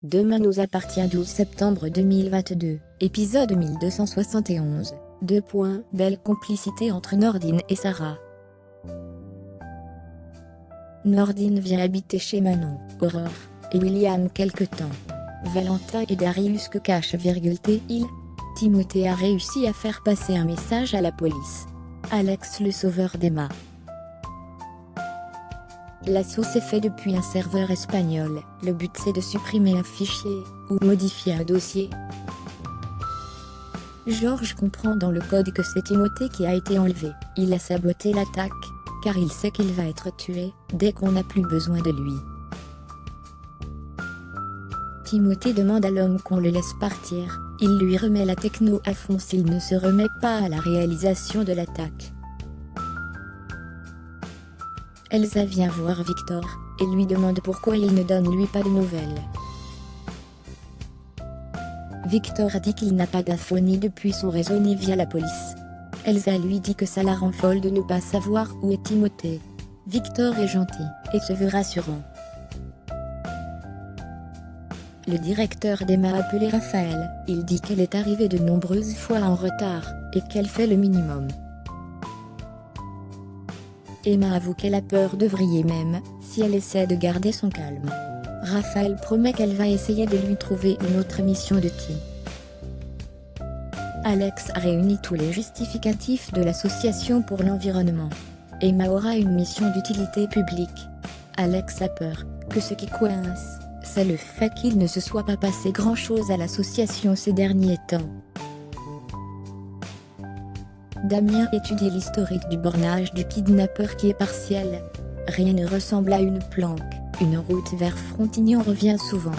Demain nous appartient 12 septembre 2022, épisode 1271. Belle complicité entre Nordine et Sarah. Nordine vient habiter chez Manon, Aurore et William quelque temps. Valentin et Darius que cache t-il. Timothée a réussi à faire passer un message à la police. Alex le sauveur d'Emma. L'assaut s'est fait depuis un serveur espagnol. Le but c'est de supprimer un fichier, ou modifier un dossier. Georges comprend dans le code que c'est Timothée qui a été enlevé. Il a saboté l'attaque, car il sait qu'il va être tué, dès qu'on n'a plus besoin de lui. Timothée demande à l'homme qu'on le laisse partir, il lui remet la techno à fond s'il ne se remet pas à la réalisation de l'attaque. Elsa vient voir Victor, et lui demande pourquoi il ne donne lui pas de nouvelles. Victor dit qu'il n'a pas d'infos ni depuis son réseau ni via la police. Elsa lui dit que ça la rend folle de ne pas savoir où est Timothée. Victor est gentil, et se veut rassurant. Le directeur d'Emma a appelé Raphaël, il dit qu'elle est arrivée de nombreuses fois en retard, et qu'elle fait le minimum. Emma avoue qu'elle a peur de vriller même, si elle essaie de garder son calme. Raphaël promet qu'elle va essayer de lui trouver une autre mission de team. Alex a réuni tous les justificatifs de l'association pour l'environnement. Emma aura une mission d'utilité publique. Alex a peur que ce qui coince, c'est le fait qu'il ne se soit pas passé grand-chose à l'association ces derniers temps. Damien étudie l'historique du bornage du kidnappeur qui est partiel. Rien ne ressemble à une planque, une route vers Frontignan revient souvent.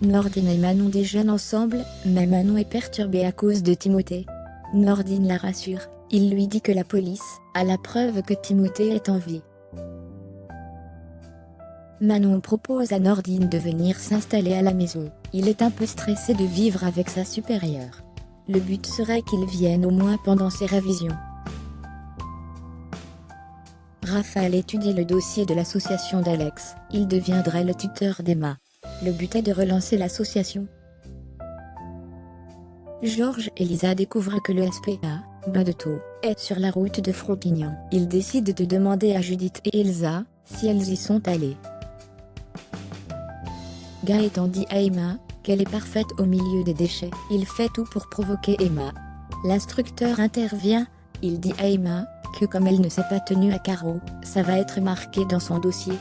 Nordine et Manon déjeunent ensemble, mais Manon est perturbée à cause de Timothée. Nordine la rassure, il lui dit que la police a la preuve que Timothée est en vie. Manon propose à Nordine de venir s'installer à la maison, il est un peu stressé de vivre avec sa supérieure. Le but serait qu'il vienne au moins pendant ses révisions. Raphaël étudie le dossier de l'association d'Alex, il deviendrait le tuteur d'Emma. Le but est de relancer l'association. Georges et Lisa découvrent que le SPA, Badeto, est sur la route de Frontignan. Ils décident de demander à Judith et Elsa, si elles y sont allées. Gaëtan dit à Emma qu'elle est parfaite au milieu des déchets. Il fait tout pour provoquer Emma. L'instructeur intervient, il dit à Emma que comme elle ne s'est pas tenue à carreau, ça va être marqué dans son dossier.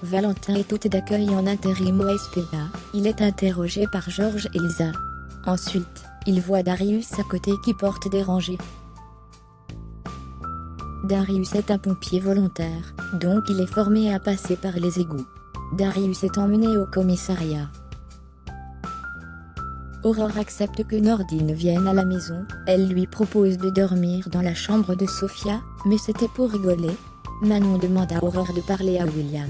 Valentin est hôte d'accueil en intérim au SPA, il est interrogé par Georges et Lisa. Ensuite, il voit Darius à côté qui porte des rangées. Darius est un pompier volontaire, donc il est formé à passer par les égouts. Darius est emmené au commissariat. Aurore accepte que Nordine vienne à la maison, elle lui propose de dormir dans la chambre de Sophia, mais c'était pour rigoler. Manon demande à Aurore de parler à William.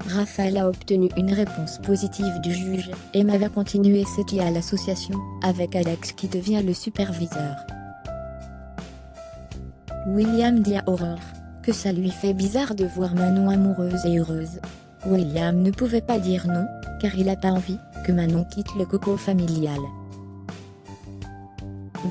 Raphaël a obtenu une réponse positive du juge, Emma va continuer ses études à l'association, avec Alex qui devient le superviseur. William dit à Aurore que ça lui fait bizarre de voir Manon amoureuse et heureuse. William ne pouvait pas dire non, car il n'a pas envie que Manon quitte le coco familial.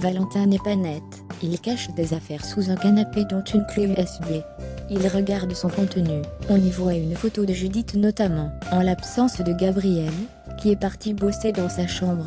Valentin n'est pas net, il cache des affaires sous un canapé dont une clé USB. Il regarde son contenu, on y voit une photo de Judith notamment, en l'absence de Gabriel, qui est parti bosser dans sa chambre.